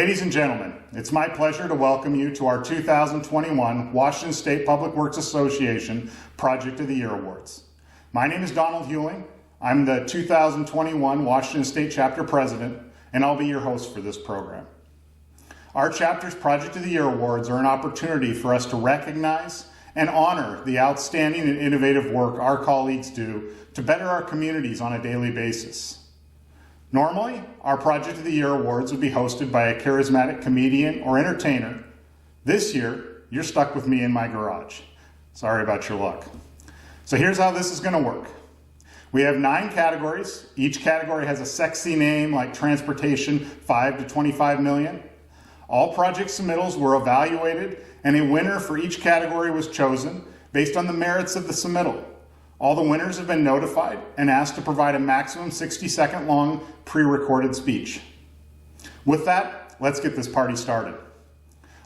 Ladies and gentlemen, it's my pleasure to welcome you to our 2021 Washington State Public Works Association Project of the Year Awards. My name is Donald Hewling. I'm the 2021 Washington State Chapter President, and I'll be your host for this program. Our chapter's Project of the Year Awards are an opportunity for us to recognize and honor the outstanding and innovative work our colleagues do to better our communities on a daily basis. Normally, our Project of the Year Awards would be hosted by a charismatic comedian or entertainer. This year, you're stuck with me in my garage. Sorry about your luck. So here's how this is going to work. We have 9 categories. Each category has a sexy name like transportation, 5 to 25 million. All project submittals were evaluated, and a winner for each category was chosen based on the merits of the submittal. All the winners have been notified and asked to provide a maximum 60-second long pre-recorded speech. With that, let's get this party started.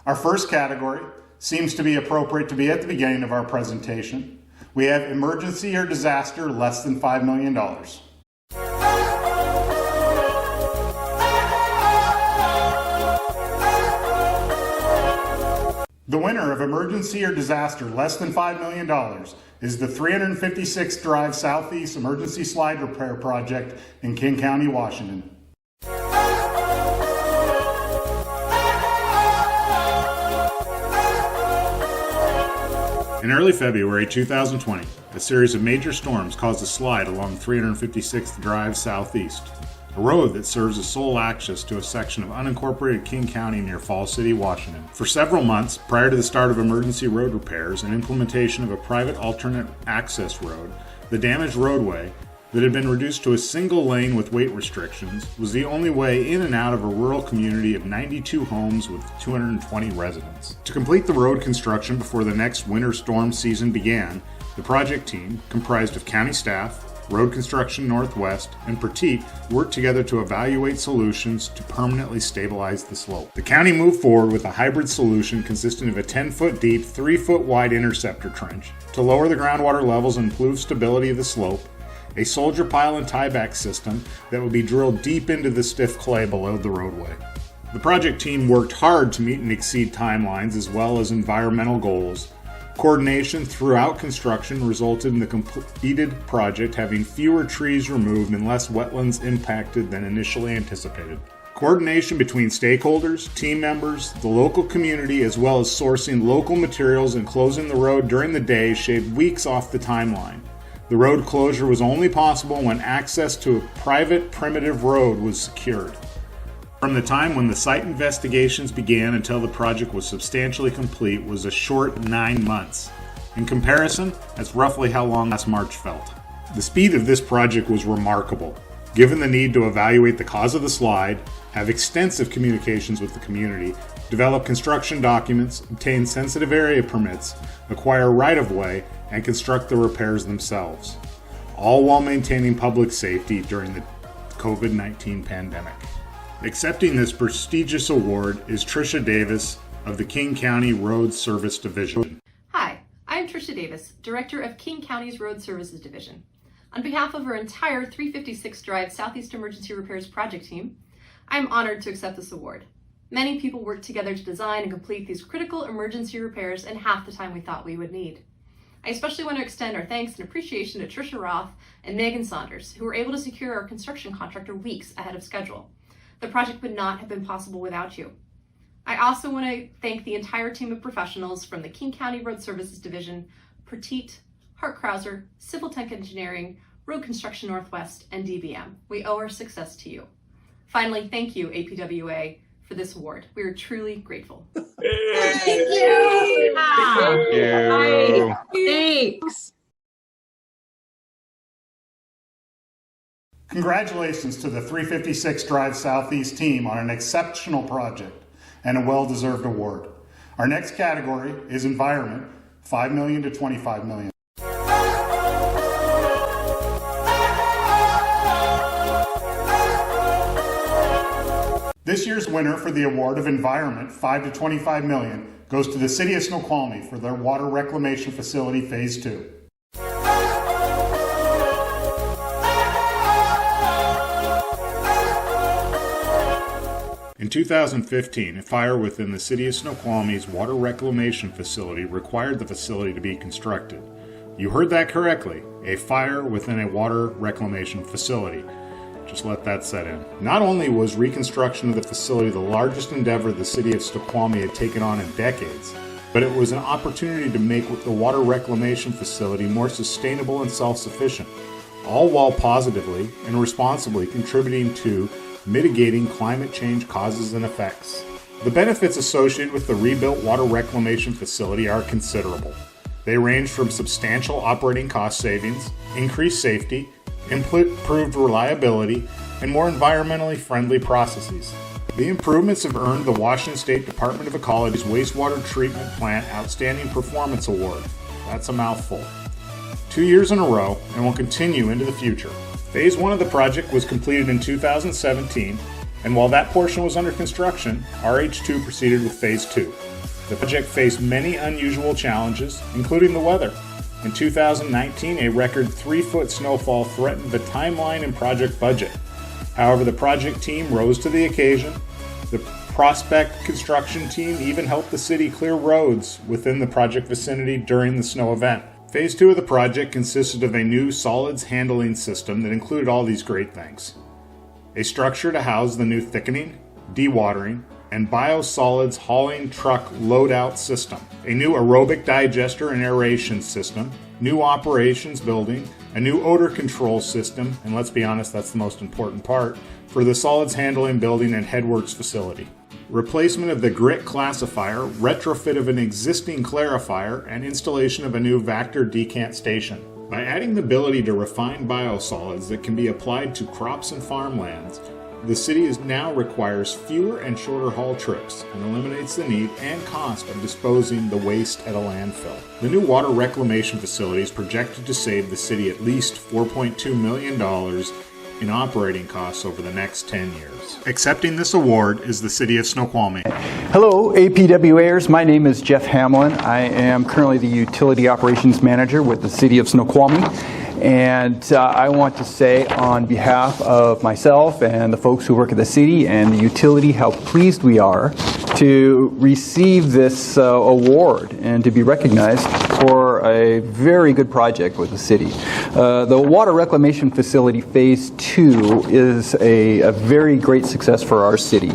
Our first category seems to be appropriate to be at the beginning of our presentation. We have emergency or disaster less than $5 million. The winner of emergency or disaster less than $5 million is the 356th Drive Southeast Emergency Slide Repair Project in King County, Washington. In early February 2020, a series of major storms caused a slide along 356th Drive Southeast, a road that serves as sole access to a section of unincorporated King County near Falls City, Washington. For several months, prior to the start of emergency road repairs and implementation of a private alternate access road, the damaged roadway, that had been reduced to a single lane with weight restrictions, was the only way in and out of a rural community of 92 homes with 220 residents. To complete the road construction before the next winter storm season began, the project team, comprised of county staff, Road Construction Northwest, and Petite worked together to evaluate solutions to permanently stabilize the slope. The county moved forward with a hybrid solution consisting of a 10-foot deep, 3-foot wide interceptor trench to lower the groundwater levels and improve stability of the slope, a soldier pile and tieback system that would be drilled deep into the stiff clay below the roadway. The project team worked hard to meet and exceed timelines as well as environmental goals. Coordination throughout construction resulted in the completed project having fewer trees removed and less wetlands impacted than initially anticipated. Coordination between stakeholders, team members, the local community, as well as sourcing local materials and closing the road during the day shaved weeks off the timeline. The road closure was only possible when access to a private primitive road was secured. From the time when the site investigations began until the project was substantially complete was a short 9 months. In comparison, that's roughly how long last March felt. The speed of this project was remarkable, given the need to evaluate the cause of the slide, have extensive communications with the community, develop construction documents, obtain sensitive area permits, acquire right-of-way, and construct the repairs themselves, all while maintaining public safety during the COVID-19 pandemic. Accepting this prestigious award is Tricia Davis of the King County Road Service Division. Hi, I'm Tricia Davis, Director of King County's Road Services Division. On behalf of our entire 356 Drive Southeast Emergency Repairs project team, I'm honored to accept this award. Many people worked together to design and complete these critical emergency repairs in half the time we thought we would need. I especially want to extend our thanks and appreciation to Tricia Roth and Megan Saunders, who were able to secure our construction contractor weeks ahead of schedule. The project would not have been possible without you. I also want to thank the entire team of professionals from the King County Road Services Division, Petite, Hart Krauser, Civil Tech Engineering, Road Construction Northwest, and DBM. We owe our success to you. Finally, thank you, APWA, for this award. We are truly grateful. Thank you. Thank you. Thanks. Congratulations to the 356 Drive Southeast team on an exceptional project and a well-deserved award. Our next category is environment, $5 million to $25 million. This year's winner for the award of environment, $5 to $25 million, goes to the City of Snoqualmie for their water reclamation facility phase 2. In 2015, a fire within the city of Snoqualmie's water reclamation facility required the facility to be constructed. You heard that correctly, a fire within a water reclamation facility. Just let that set in. Not only was reconstruction of the facility the largest endeavor the city of Snoqualmie had taken on in decades, but it was an opportunity to make the water reclamation facility more sustainable and self-sufficient, all while positively and responsibly contributing to mitigating climate change causes and effects. The benefits associated with the rebuilt water reclamation facility are considerable. They range from substantial operating cost savings, increased safety, improved reliability, and more environmentally friendly processes. The improvements have earned the Washington State Department of Ecology's Wastewater Treatment Plant Outstanding Performance Award. That's a mouthful. 2 years in a row, and will continue into the future. Phase 1 of the project was completed in 2017, and while that portion was under construction, RH2 proceeded with Phase 2. The project faced many unusual challenges, including the weather. In 2019, a record 3-foot snowfall threatened the timeline and project budget. However, the project team rose to the occasion. The Prospect construction team even helped the city clear roads within the project vicinity during the snow event. Phase 2 of the project consisted of a new solids handling system that included all these great things. A structure to house the new thickening, dewatering, and biosolids hauling truck loadout system, a new aerobic digester and aeration system, new operations building, a new odor control system, and let's be honest, that's the most important part, for the solids handling building and headworks facility. Replacement of the grit classifier, retrofit of an existing clarifier, and installation of a new Vactor decant station. By adding the ability to refine biosolids that can be applied to crops and farmlands, the city now requires fewer and shorter haul trips and eliminates the need and cost of disposing the waste at a landfill. The new water reclamation facility is projected to save the city at least $4.2 million in operating costs over the next 10 years. Accepting this award is the city of Snoqualmie. Hello, APWAers. My name is Jeff Hamlin. I am currently the Utility Operations Manager with the city of Snoqualmie. And I want to say on behalf of myself and the folks who work at the city and the utility how pleased we are to receive this award and to be recognized for a very good project with the city. The Water Reclamation Facility Phase 2 is a very great success for our city.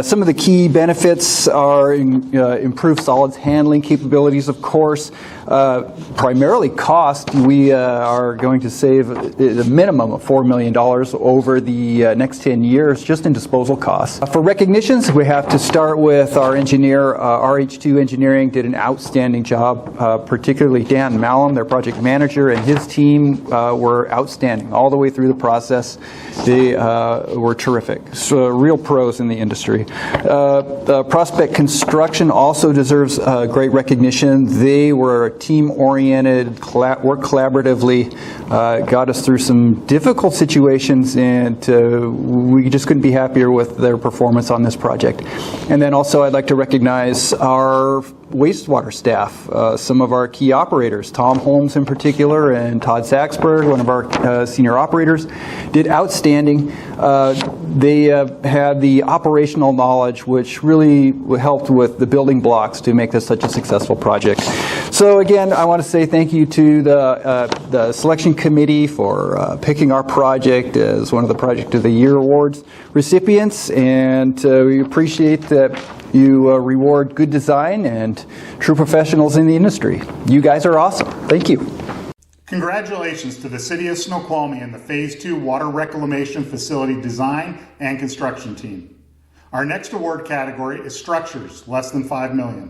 Some of the key benefits are improved solids handling capabilities, of course. Primarily cost, we are going to save a minimum of $4 million over the next 10 years just in disposal costs. For recognitions, we have to start with our engineer. RH2 Engineering did an outstanding job, particularly Dan Malum, their project manager, and his team were outstanding all the way through the process. They were terrific. So real pros in the industry. Prospect Construction also deserves great recognition. They were team-oriented, worked collaboratively, got us through some difficult situations, and we just couldn't be happier with their performance on this project. And then also I'd like to recognize our wastewater staff, some of our key operators, Tom Holmes in particular, and Todd Saxberg, one of our senior operators, did outstanding. They had the operational knowledge which really helped with the building blocks to make this such a successful project. So again, I want to say thank you to the selection committee for picking our project as one of the Project of the Year awards recipients, and we appreciate that you reward good design and true professionals in the industry. You guys are awesome. Thank you. Congratulations to the City of Snoqualmie and the Phase 2 Water Reclamation Facility Design and Construction Team. Our next award category is Structures, less than $5 million.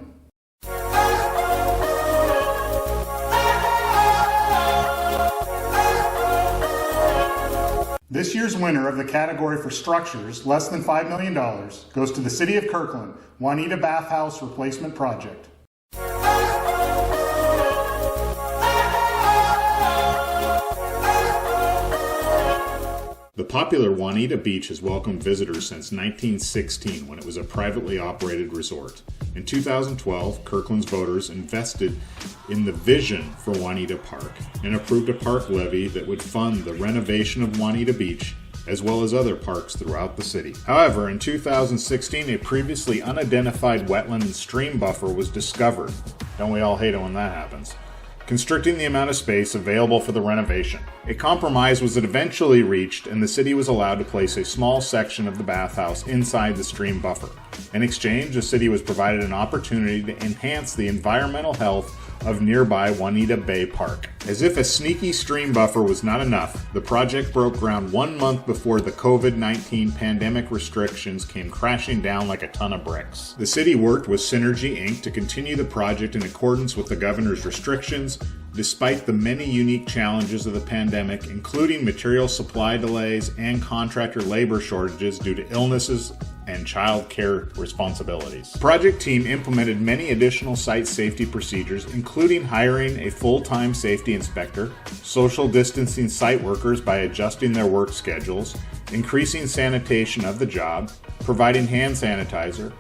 This year's winner of the category for Structures, less than $5 million, goes to the City of Kirkland, Juanita Bathhouse Replacement Project. The popular Juanita Beach has welcomed visitors since 1916 when it was a privately operated resort. In 2012, Kirkland's voters invested in the vision for Juanita Park and approved a park levy that would fund the renovation of Juanita Beach as well as other parks throughout the city. However, in 2016, a previously unidentified wetland and stream buffer was discovered. Don't we all hate it when that happens? Constricting the amount of space available for the renovation. A compromise was eventually reached, and the city was allowed to place a small section of the bathhouse inside the stream buffer. In exchange, the city was provided an opportunity to enhance the environmental health of nearby Juanita Bay Park. As if a sneaky stream buffer was not enough, the project broke ground 1 month before the COVID-19 pandemic restrictions came crashing down like a ton of bricks. The city worked with Synergy Inc. to continue the project in accordance with the governor's restrictions, despite the many unique challenges of the pandemic, including material supply delays and contractor labor shortages due to illnesses and child care responsibilities. The project team implemented many additional site safety procedures, including hiring a full-time safety inspector, social distancing site workers by adjusting their work schedules, increasing sanitation of the job, providing hand sanitizer,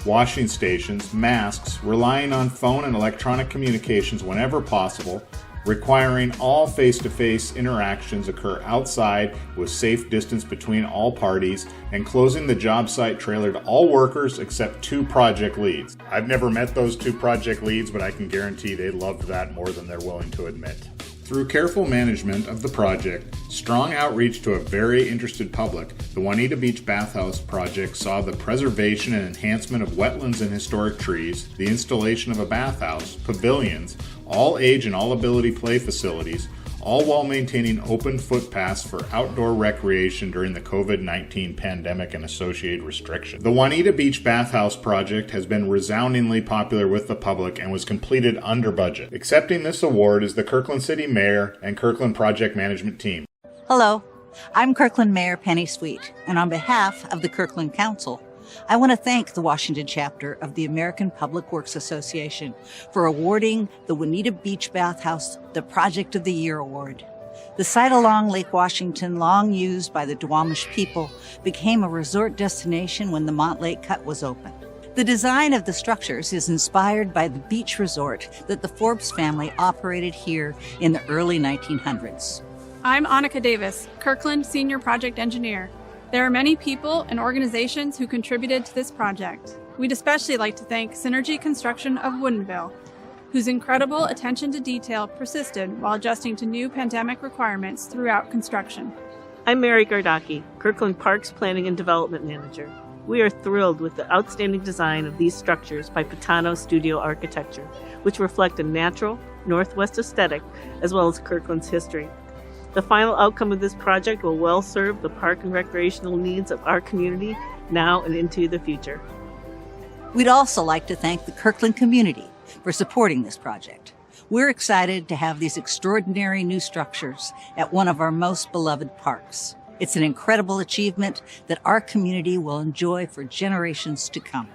washing stations, masks, relying on phone and electronic communications whenever possible, requiring all face-to-face interactions occur outside with safe distance between all parties, and closing the job site trailer to all workers except 2 project leads. I've never met those 2 project leads, but I can guarantee they loved that more than they're willing to admit. Through careful management of the project, strong outreach to a very interested public, the Juanita Beach Bathhouse project saw the preservation and enhancement of wetlands and historic trees, the installation of a bathhouse, pavilions, all age and all ability play facilities, all while maintaining open footpaths for outdoor recreation during the COVID-19 pandemic and associated restrictions. The Juanita Beach Bathhouse project has been resoundingly popular with the public and was completed under budget. Accepting this award is the Kirkland City Mayor and Kirkland Project Management Team. Hello, I'm Kirkland Mayor Penny Sweet, and on behalf of the Kirkland Council, I want to thank the Washington chapter of the American Public Works Association for awarding the Juanita Beach Bathhouse the Project of the Year Award. The site along Lake Washington, long used by the Duwamish people, became a resort destination when the Montlake Cut was opened. The design of the structures is inspired by the beach resort that the Forbes family operated here in the early 1900s. I'm Annika Davis, Kirkland Senior Project Engineer. There are many people and organizations who contributed to this project. We'd especially like to thank Synergy Construction of Woodinville, whose incredible attention to detail persisted while adjusting to new pandemic requirements throughout construction. I'm Mary Gardaki, Kirkland Parks Planning and Development Manager. We are thrilled with the outstanding design of these structures by Patano Studio Architecture, which reflect a natural, northwest aesthetic as well as Kirkland's history. The final outcome of this project will well serve the park and recreational needs of our community now and into the future. We'd also like to thank the Kirkland community for supporting this project. We're excited to have these extraordinary new structures at one of our most beloved parks. It's an incredible achievement that our community will enjoy for generations to come.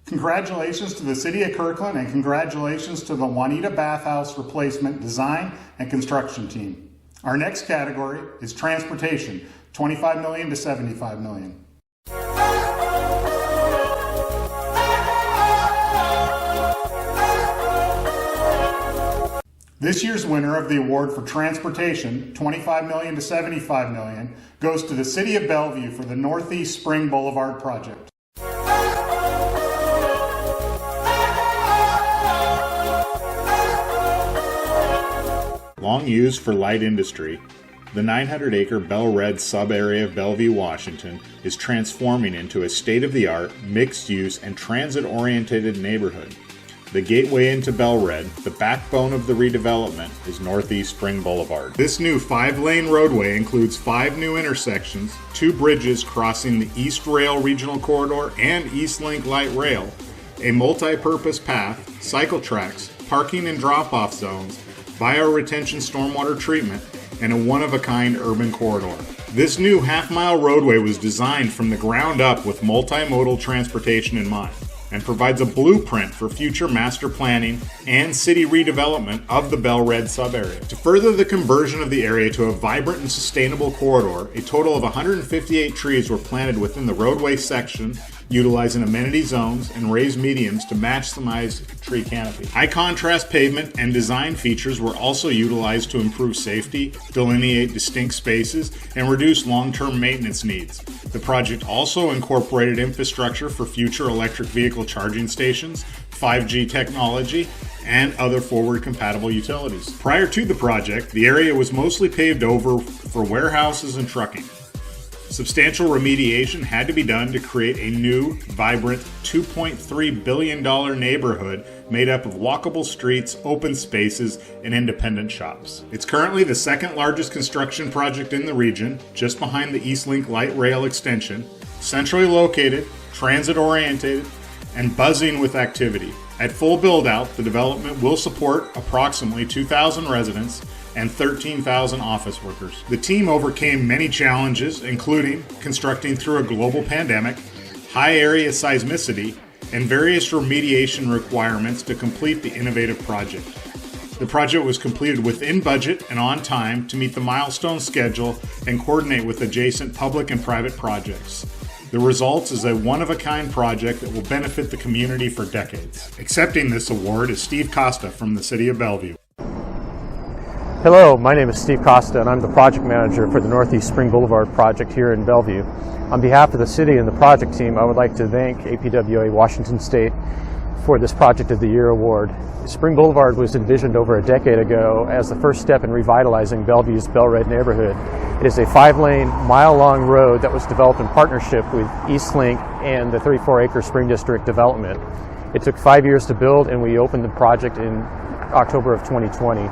Congratulations to the City of Kirkland and congratulations to the Juanita Bathhouse Replacement Design and Construction Team. Our next category is Transportation, $25 million to $75 million. This year's winner of the award for Transportation, $25 million to $75 million, goes to the City of Bellevue for the Northeast Spring Boulevard project. Long used for light industry, the 900-acre Bell Red sub-area of Bellevue, Washington is transforming into a state-of-the-art, mixed-use, and transit-oriented neighborhood. The gateway into Bell Red, the backbone of the redevelopment, is Northeast Spring Boulevard. This new 5-lane roadway includes 5 new intersections, 2 bridges crossing the East Rail Regional Corridor and East Link Light Rail, a multi-purpose path, cycle tracks, parking and drop-off zones, bioretention stormwater treatment, and a one-of-a-kind urban corridor. This new half-mile roadway was designed from the ground up with multimodal transportation in mind and provides a blueprint for future master planning and city redevelopment of the Bell Red sub-area. To further the conversion of the area to a vibrant and sustainable corridor, a total of 158 trees were planted within the roadway section utilizing amenity zones and raised medians to maximize tree canopy. High contrast pavement and design features were also utilized to improve safety, delineate distinct spaces, and reduce long-term maintenance needs. The project also incorporated infrastructure for future electric vehicle charging stations, 5G technology, and other forward-compatible utilities. Prior to the project, the area was mostly paved over for warehouses and trucking. Substantial remediation had to be done to create a new, vibrant $2.3 billion neighborhood made up of walkable streets, open spaces, and independent shops. It's currently the second largest construction project in the region, just behind the Eastlink Light Rail extension, centrally located, transit-oriented, and buzzing with activity. At full build-out, the development will support approximately 2,000 residents and 13,000 office workers. The team overcame many challenges, including constructing through a global pandemic, high area seismicity, and various remediation requirements to complete the innovative project. The project was completed within budget and on time to meet the milestone schedule and coordinate with adjacent public and private projects. The result is a one-of-a-kind project that will benefit the community for decades. Accepting this award is Steve Costa from the City of Bellevue. Hello, my name is Steve Costa and I'm the project manager for the Northeast Spring Boulevard project here in Bellevue. On behalf of the city and the project team, I would like to thank APWA Washington State for this Project of the Year award. Spring Boulevard was envisioned over a decade ago as the first step in revitalizing Bellevue's Bel-Red neighborhood. It is a 5-lane, mile-long road that was developed in partnership with Eastlink and the 34-acre Spring District development. It took 5 years to build and we opened the project in October of 2020.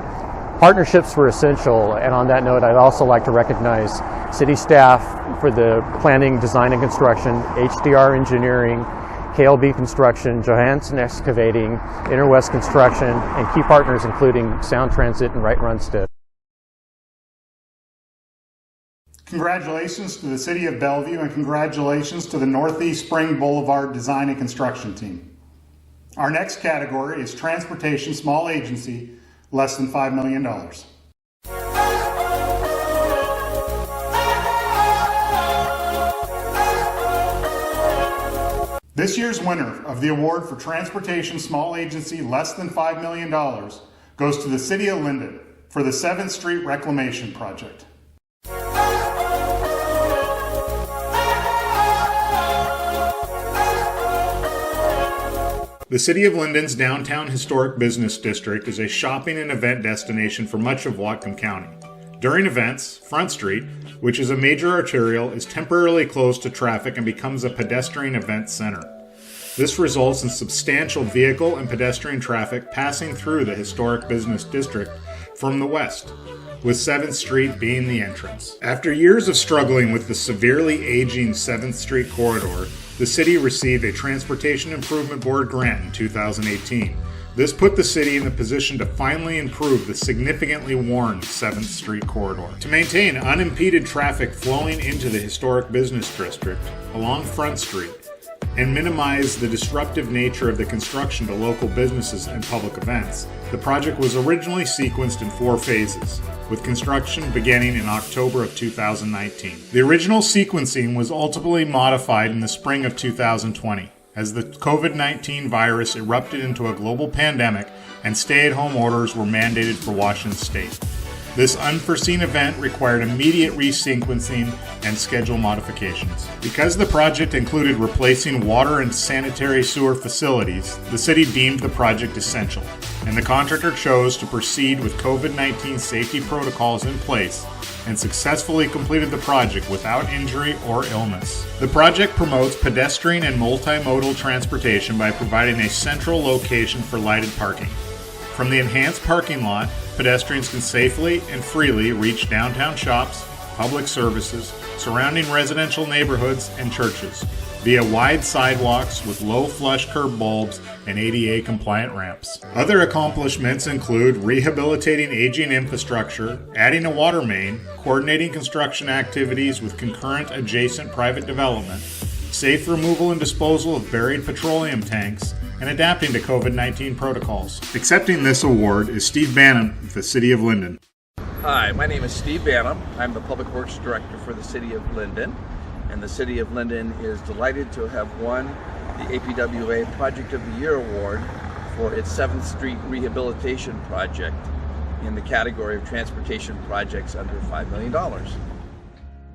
Partnerships were essential, and on that note, I'd also like to recognize city staff for the planning, design, and construction, HDR Engineering, KLB Construction, Johansson Excavating, Interwest Construction, and key partners including Sound Transit and Wright Runstead. Congratulations to the City of Bellevue and congratulations to the Northeast Spring Boulevard Design and Construction team. Our next category is Transportation Small Agency, less than $5 million. This year's winner of the award for Transportation Small Agency less than $5 million goes to the City of Linden for the 7th Street Reclamation Project. The City of Linden's downtown historic business district is a shopping and event destination for much of Whatcom County. During events, Front Street, which is a major arterial, is temporarily closed to traffic and becomes a pedestrian event center. This results in substantial vehicle and pedestrian traffic passing through the historic business district from the west, with 7th Street being the entrance. After years of struggling with the severely aging 7th Street corridor, the city received a Transportation Improvement Board grant in 2018. This put the city in a position to finally improve the significantly worn 7th Street corridor. To maintain unimpeded traffic flowing into the historic business district along Front Street and minimize the disruptive nature of the construction to local businesses and public events, the project was originally sequenced in 4 phases, with construction beginning in October of 2019. The original sequencing was ultimately modified in the spring of 2020 as the COVID-19 virus erupted into a global pandemic and stay-at-home orders were mandated for Washington State. This unforeseen event required immediate resequencing and schedule modifications. Because the project included replacing water and sanitary sewer facilities, the city deemed the project essential, and the contractor chose to proceed with COVID-19 safety protocols in place and successfully completed the project without injury or illness. The project promotes pedestrian and multimodal transportation by providing a central location for lighted parking. From the enhanced parking lot, pedestrians can safely and freely reach downtown shops, public services, surrounding residential neighborhoods, and churches via wide sidewalks with low flush curb bulbs and ADA compliant ramps. Other accomplishments include rehabilitating aging infrastructure, adding a water main, coordinating construction activities with concurrent adjacent private development, safe removal and disposal of buried petroleum tanks, and adapting to COVID-19 protocols. Accepting this award is Steve Bannon of the City of Linden. Hi, my name is Steve Bannon. I'm the Public Works Director for the City of Linden. and the City of Linden is delighted to have won the APWA Project of the Year Award for its 7th Street Rehabilitation Project in the category of transportation projects under $5 million.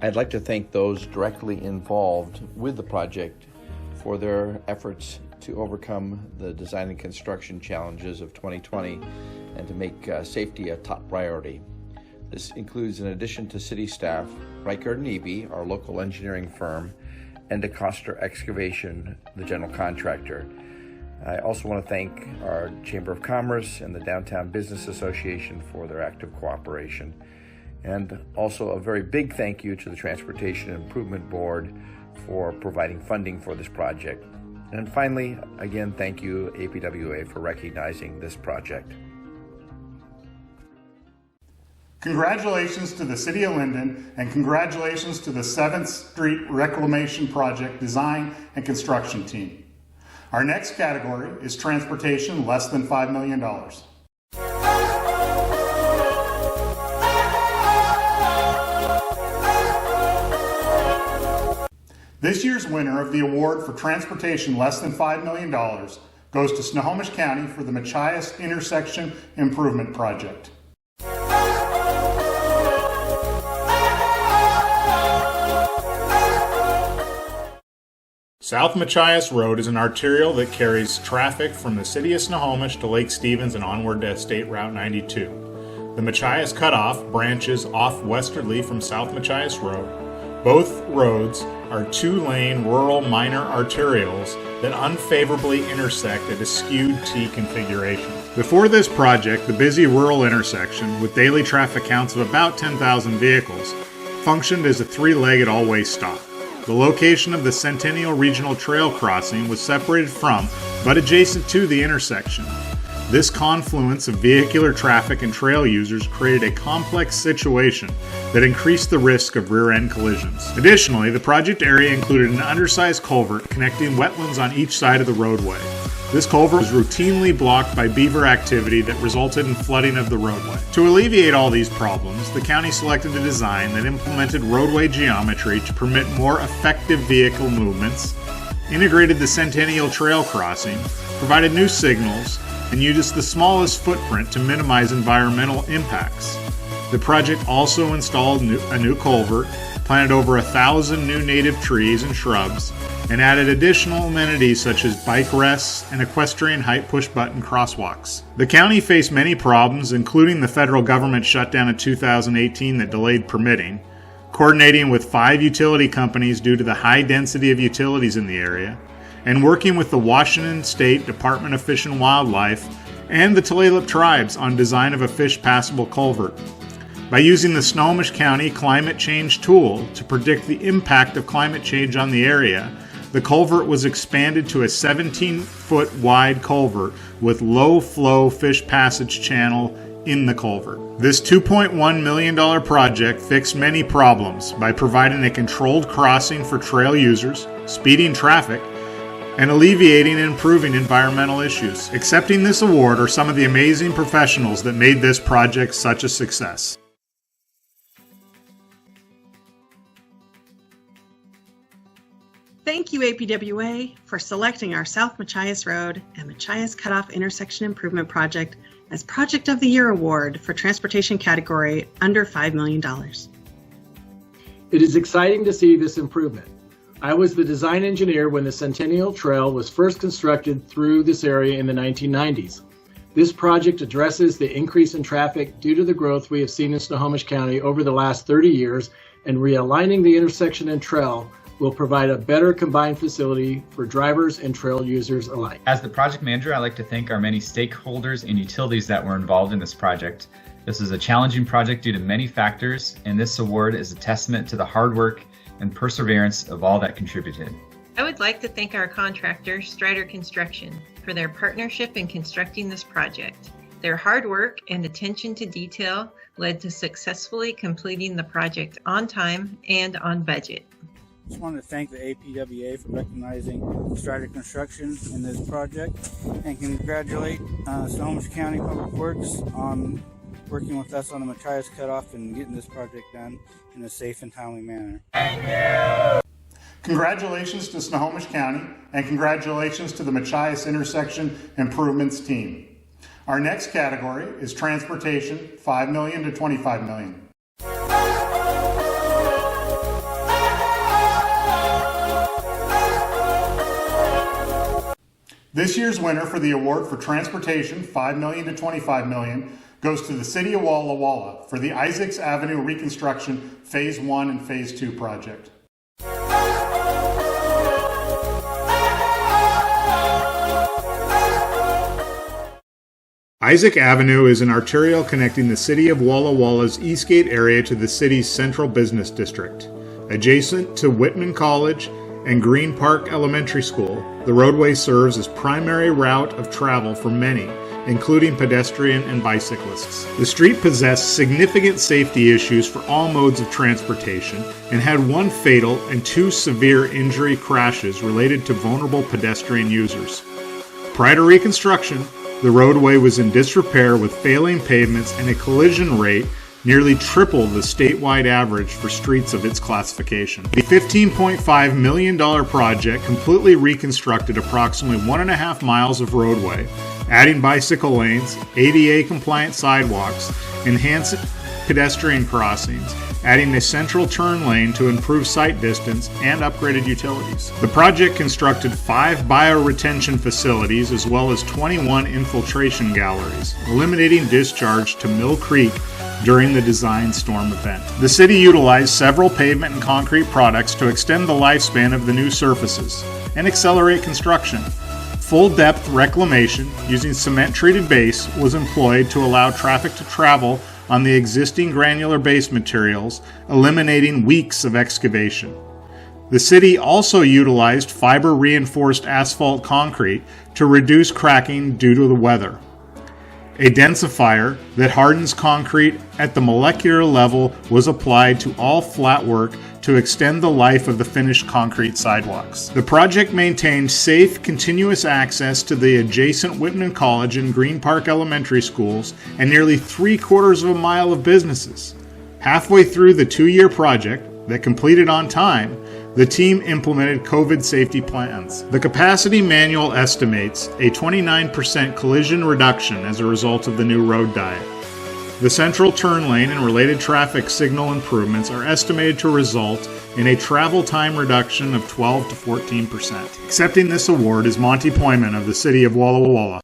I'd like to thank those directly involved with the project for their efforts to overcome the design and construction challenges of 2020 and to make safety a top priority. This includes, in addition to city staff, Reichard & Eby, our local engineering firm, and DeCoster Excavation, the general contractor. I also want to thank our Chamber of Commerce and the Downtown Business Association for their active cooperation. And also a very big thank you to the Transportation Improvement Board for providing funding for this project. And finally, again, thank you, APWA, for recognizing this project. Congratulations to the City of Linden, and congratulations to the 7th Street Reclamation Project Design and Construction Team. Our next category is transportation less than $5 million. This year's winner of the award for transportation less than $5 million goes to Snohomish County for the Machias Intersection Improvement Project. South Machias Road is an arterial that carries traffic from the city of Snohomish to Lake Stevens and onward to State Route 92. The Machias Cutoff branches off westerly from South Machias Road. Both roads are two-lane rural minor arterials that unfavorably intersect at a skewed T configuration. Before this project, the busy rural intersection, with daily traffic counts of about 10,000 vehicles, functioned as a three-legged all-way stop. The location of the Centennial Regional Trail crossing was separated from, but adjacent to, the intersection. This confluence of vehicular traffic and trail users created a complex situation that increased the risk of rear-end collisions. Additionally, the project area included an undersized culvert connecting wetlands on each side of the roadway. This culvert was routinely blocked by beaver activity that resulted in flooding of the roadway. To alleviate all these problems, the county selected a design that implemented roadway geometry to permit more effective vehicle movements, integrated the Centennial Trail crossing, provided new signals, and used the smallest footprint to minimize environmental impacts. The project also installed a new culvert, planted over 1,000 new native trees and shrubs, and added additional amenities such as bike rests and equestrian height push-button crosswalks. The county faced many problems, including the federal government shutdown in 2018 that delayed permitting, coordinating with 5 utility companies due to the high density of utilities in the area, and working with the Washington State Department of Fish and Wildlife and the Tulalip tribes on design of a fish-passable culvert. By using the Snohomish County Climate Change Tool to predict the impact of climate change on the area, the culvert was expanded to a 17-foot wide culvert with low-flow fish passage channel in the culvert. This $2.1 million project fixed many problems by providing a controlled crossing for trail users, speeding traffic, and alleviating and improving environmental issues. Accepting this award are some of the amazing professionals that made this project such a success. Thank you, APWA, for selecting our South Machias Road and Machias Cutoff Intersection Improvement Project as Project of the Year Award for transportation category under $5 million. It is exciting to see this improvement. I was the design engineer when the Centennial Trail was first constructed through this area in the 1990s. This project addresses the increase in traffic due to the growth we have seen in Snohomish County over the last 30 years, and realigning the intersection and trail will provide a better combined facility for drivers and trail users alike. As the project manager, I'd like to thank our many stakeholders and utilities that were involved in this project. This is a challenging project due to many factors, and this award is a testament to the hard work and perseverance of all that contributed. I would like to thank our contractor, Strider Construction, for their partnership in constructing this project. Their hard work and attention to detail led to successfully completing the project on time and on budget. I just wanted to thank the APWA for recognizing Strider Construction in this project and congratulate Snohomish County Public Works on working with us on the Machias Cutoff and getting this project done in a safe and timely manner. Thank you! Congratulations to Snohomish County, and congratulations to the Machias Intersection Improvements team. Our next category is transportation, $5 million to $25 million. This year's winner for the award for transportation, $5 million to $25 million, goes to the City of Walla Walla for the Isaacs Avenue Reconstruction Phase 1 and Phase 2 project. Isaac Avenue is an arterial connecting the City of Walla Walla's Eastgate area to the city's central business district. Adjacent to Whitman College and Green Park Elementary School, the roadway serves as primary route of travel for many, including pedestrian and bicyclists. The street possessed significant safety issues for all modes of transportation and had one fatal and 2 severe injury crashes related to vulnerable pedestrian users. Prior to reconstruction, the roadway was in disrepair with failing pavements and a collision rate nearly triple the statewide average for streets of its classification. The $15.5 million project completely reconstructed approximately 1.5 miles of roadway, adding bicycle lanes, ADA-compliant sidewalks, enhanced pedestrian crossings, adding a central turn lane to improve sight distance, and upgraded utilities. The project constructed 5 bioretention facilities as well as 21 infiltration galleries, eliminating discharge to Mill Creek during the design storm event. The city utilized several pavement and concrete products to extend the lifespan of the new surfaces and accelerate construction. Full-depth reclamation using cement-treated base was employed to allow traffic to travel on the existing granular base materials, eliminating weeks of excavation. The city also utilized fiber-reinforced asphalt concrete to reduce cracking due to the weather. A densifier that hardens concrete at the molecular level was applied to all flat work to extend the life of the finished concrete sidewalks. The project maintained safe, continuous access to the adjacent Whitman College and Green Park Elementary Schools and nearly 3/4 of a mile of businesses. Halfway through the 2-year project, that completed on time, the team implemented COVID safety plans. The capacity manual estimates a 29% collision reduction as a result of the new road diet. The central turn lane and related traffic signal improvements are estimated to result in a travel time reduction of 12 to 14%. Accepting this award is Monty Poyman of the City of Walla Walla.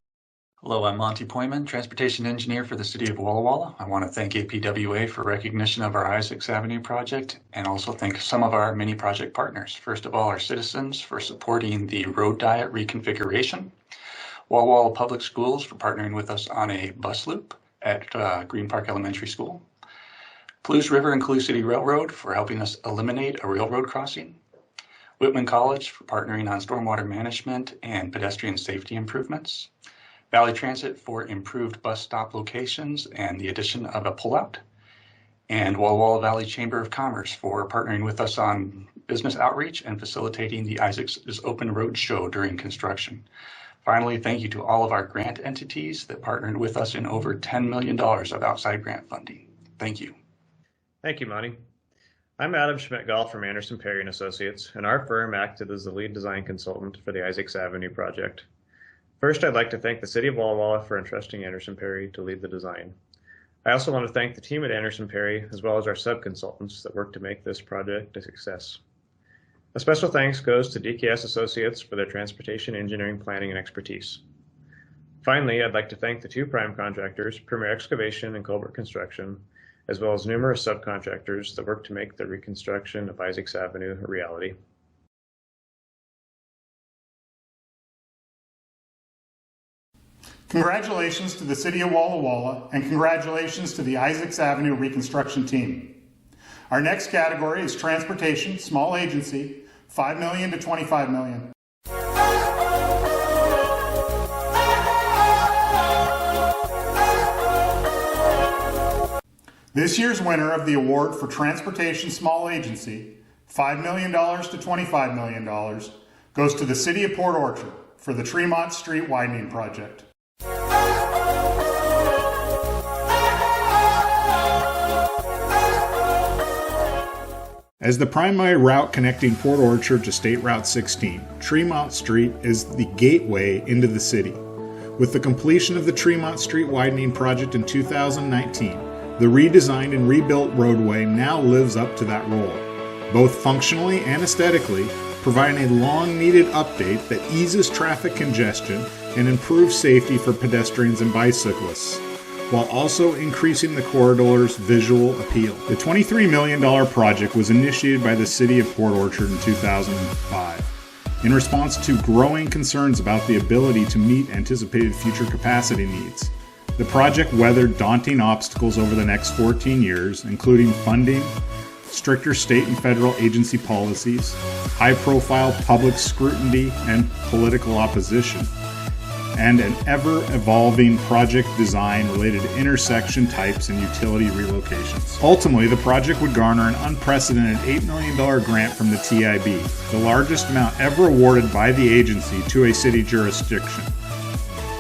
Hello, I'm Monty Poyman, Transportation Engineer for the City of Walla Walla. I want to thank APWA for recognition of our Isaacs Avenue project and also thank some of our mini project partners. First of all, our citizens for supporting the road diet reconfiguration, Walla Walla Public Schools for partnering with us on a bus loop at Green Park Elementary School, Palouse River and Clue City Railroad for helping us eliminate a railroad crossing, Whitman College for partnering on stormwater management and pedestrian safety improvements, Valley Transit for improved bus stop locations and the addition of a pullout, and Walla Walla Valley Chamber of Commerce for partnering with us on business outreach and facilitating the Isaacs Open Road Show during construction. Finally, thank you to all of our grant entities that partnered with us in over $10 million of outside grant funding. Thank you. Thank you, Monty. I'm Adam Schmidt-Gall from Anderson Perry & Associates, and our firm acted as the lead design consultant for the Isaacs Avenue project. First, I'd like to thank the City of Walla Walla for entrusting Anderson Perry to lead the design. I also want to thank the team at Anderson Perry, as well as our sub-consultants that worked to make this project a success. A special thanks goes to DKS Associates for their transportation engineering planning and expertise. Finally, I'd like to thank the 2 prime contractors, Premier Excavation and Colbert Construction, as well as numerous subcontractors that worked to make the reconstruction of Isaacs Avenue a reality. Congratulations to the City of Walla Walla, and congratulations to the Isaacs Avenue Reconstruction team. Our next category is transportation, small agency, $5 million to $25 million. This year's winner of the award for transportation small agency, $5 million to $25 million, goes to the City of Port Orchard for the Tremont Street widening project. As the primary route connecting Port Orchard to State Route 16, Tremont Street is the gateway into the city. With the completion of the Tremont Street widening project in 2019, the redesigned and rebuilt roadway now lives up to that role, both functionally and aesthetically, providing a long-needed update that eases traffic congestion and improves safety for pedestrians and bicyclists, while also increasing the corridor's visual appeal. The $23 million project was initiated by the City of Port Orchard in 2005 in response to growing concerns about the ability to meet anticipated future capacity needs. The project weathered daunting obstacles over the next 14 years, including funding, stricter state and federal agency policies, high-profile public scrutiny and political opposition, and an ever-evolving project design related to intersection types and utility relocations. Ultimately, the project would garner an unprecedented $8 million grant from the TIB, the largest amount ever awarded by the agency to a city jurisdiction.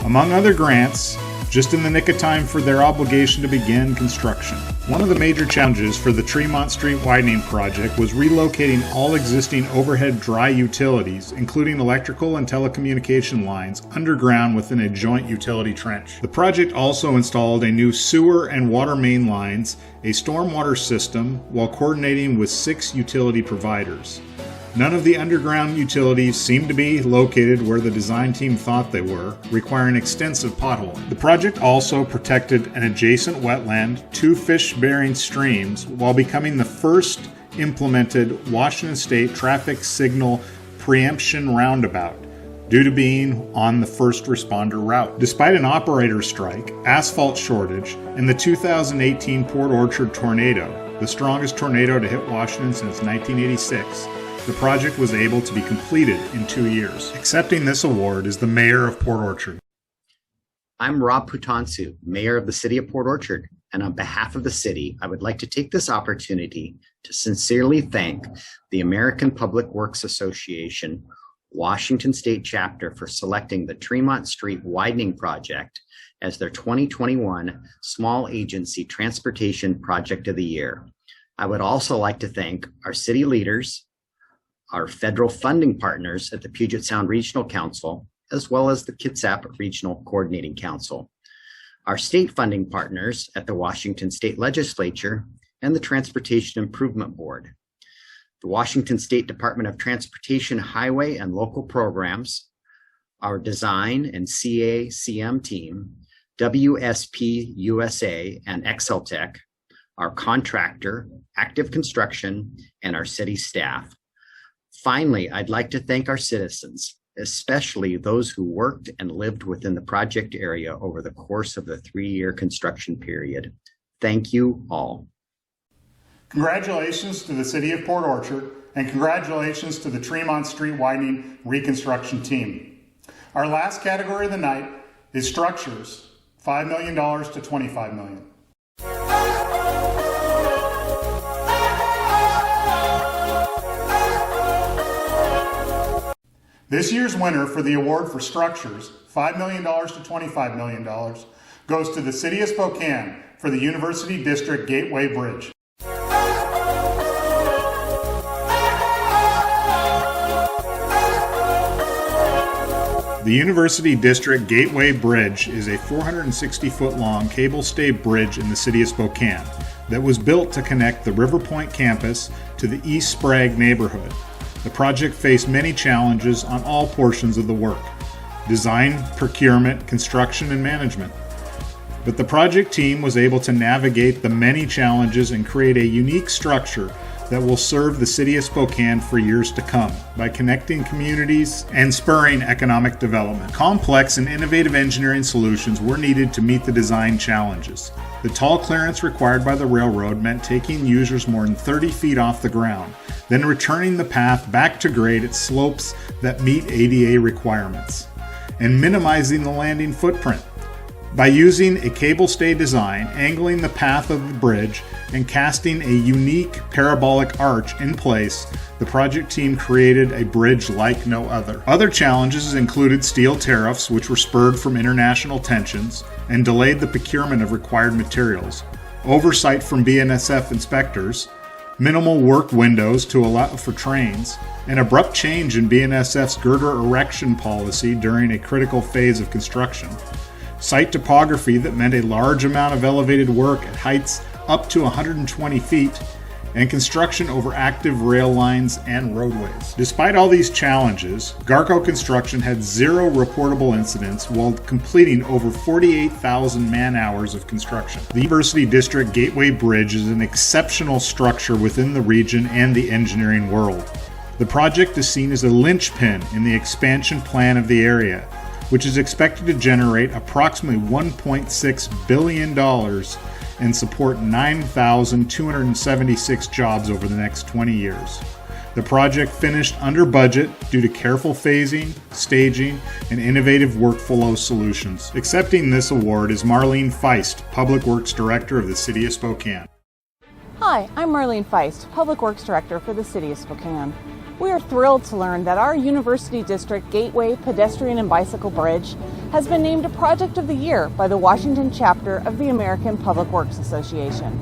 Among other grants, just in the nick of time for their obligation to begin construction. One of the major challenges for the Tremont Street widening project was relocating all existing overhead dry utilities, including electrical and telecommunication lines, underground within a joint utility trench. The project also installed a new sewer and water main lines, a stormwater system, while coordinating with 6 utility providers. None of the underground utilities seemed to be located where the design team thought they were, requiring extensive potholing. The project also protected an adjacent wetland, 2 fish-bearing streams, while becoming the first implemented Washington State traffic signal preemption roundabout, due to being on the first responder route. Despite an operator strike, asphalt shortage, and the 2018 Port Orchard tornado, the strongest tornado to hit Washington since 1986, the project was able to be completed in 2 years. Accepting this award is the Mayor of Port Orchard. I'm Rob Putansu, Mayor of the City of Port Orchard, and on behalf of the city, I would like to take this opportunity to sincerely thank the American Public Works Association, Washington State Chapter for selecting the Tremont Street widening project as their 2021 Small Agency Transportation Project of the Year. I would also like to thank our city leaders, our federal funding partners at the Puget Sound Regional Council, as well as the Kitsap Regional Coordinating Council, our state funding partners at the Washington State Legislature and the Transportation Improvement Board, the Washington State Department of Transportation Highway and Local Programs, our design and CACM team, WSP USA and XLTech, our contractor, Active Construction, and our city staff. Finally, I'd like to thank our citizens, especially those who worked and lived within the project area over the course of the 3-year construction period. Thank you all. Congratulations to the City of Port Orchard, and congratulations to the Tremont Street widening reconstruction team. Our last category of the night is structures, $5 million to $25 million. This year's winner for the award for structures, $5 million to $25 million, goes to the City of Spokane for the University District Gateway Bridge. The University District Gateway Bridge is a 460-foot-long cable-stayed bridge in the city of Spokane that was built to connect the River Point campus to the East Sprague neighborhood. The project faced many challenges on all portions of the work: design, procurement, construction, and management. But the project team was able to navigate the many challenges and create a unique structure that will serve the city of Spokane for years to come by connecting communities and spurring economic development. Complex and innovative engineering solutions were needed to meet the design challenges. The tall clearance required by the railroad meant taking users more than 30 feet off the ground, then returning the path back to grade at slopes that meet ADA requirements, and minimizing the landing footprint. By using a cable stay design, angling the path of the bridge, and casting a unique parabolic arch in place, the project team created a bridge like no other. Other challenges included steel tariffs, which were spurred from international tensions and delayed the procurement of required materials, oversight from BNSF inspectors, minimal work windows to allow for trains, an abrupt change in BNSF's girder erection policy during a critical phase of construction, site topography that meant a large amount of elevated work at heights up to 120 feet, and construction over active rail lines and roadways. Despite all these challenges, Garco Construction had 0 reportable incidents while completing over 48,000 man-hours of construction. The University District Gateway Bridge is an exceptional structure within the region and the engineering world. The project is seen as a linchpin in the expansion plan of the area, which is expected to generate approximately $1.6 billion and support 9,276 jobs over the next 20 years. The project finished under budget due to careful phasing, staging, and innovative workflow solutions. Accepting this award is Marlene Feist, Public Works Director of the City of Spokane. Hi, I'm Marlene Feist, Public Works Director for the City of Spokane. We are thrilled to learn that our University District Gateway Pedestrian and Bicycle Bridge has been named a Project of the Year by the Washington Chapter of the American Public Works Association.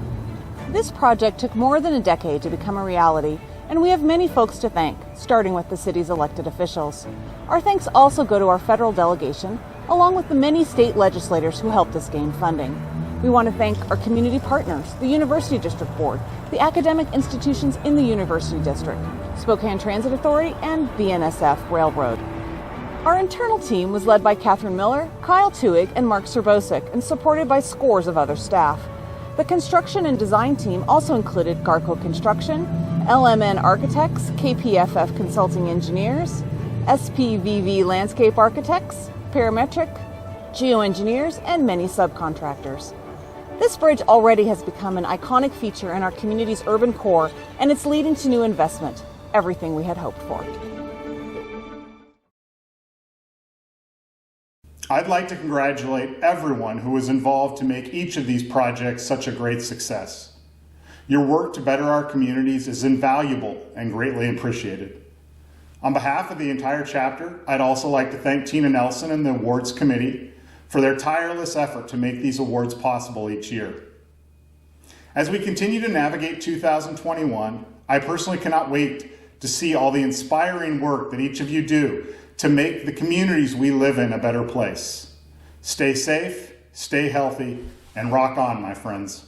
This project took more than a decade to become a reality, and we have many folks to thank, starting with the city's elected officials. Our thanks also go to our federal delegation, along with the many state legislators who helped us gain funding. We want to thank our community partners, the University District Board, the academic institutions in the University District, Spokane Transit Authority, and BNSF Railroad. Our internal team was led by Catherine Miller, Kyle Tuig, and Mark Serbosic, and supported by scores of other staff. The construction and design team also included Garco Construction, LMN Architects, KPFF Consulting Engineers, SPVV Landscape Architects, Parametric, geoengineers, and many subcontractors. This bridge already has become an iconic feature in our community's urban core, and it's leading to new investment, everything we had hoped for. I'd like to congratulate everyone who was involved to make each of these projects such a great success. Your work to better our communities is invaluable and greatly appreciated. On behalf of the entire chapter, I'd also like to thank Tina Nelson and the awards committee for their tireless effort to make these awards possible each year. As we continue to navigate 2021, I personally cannot wait to see all the inspiring work that each of you do to make the communities we live in a better place. Stay safe, stay healthy, and rock on, my friends.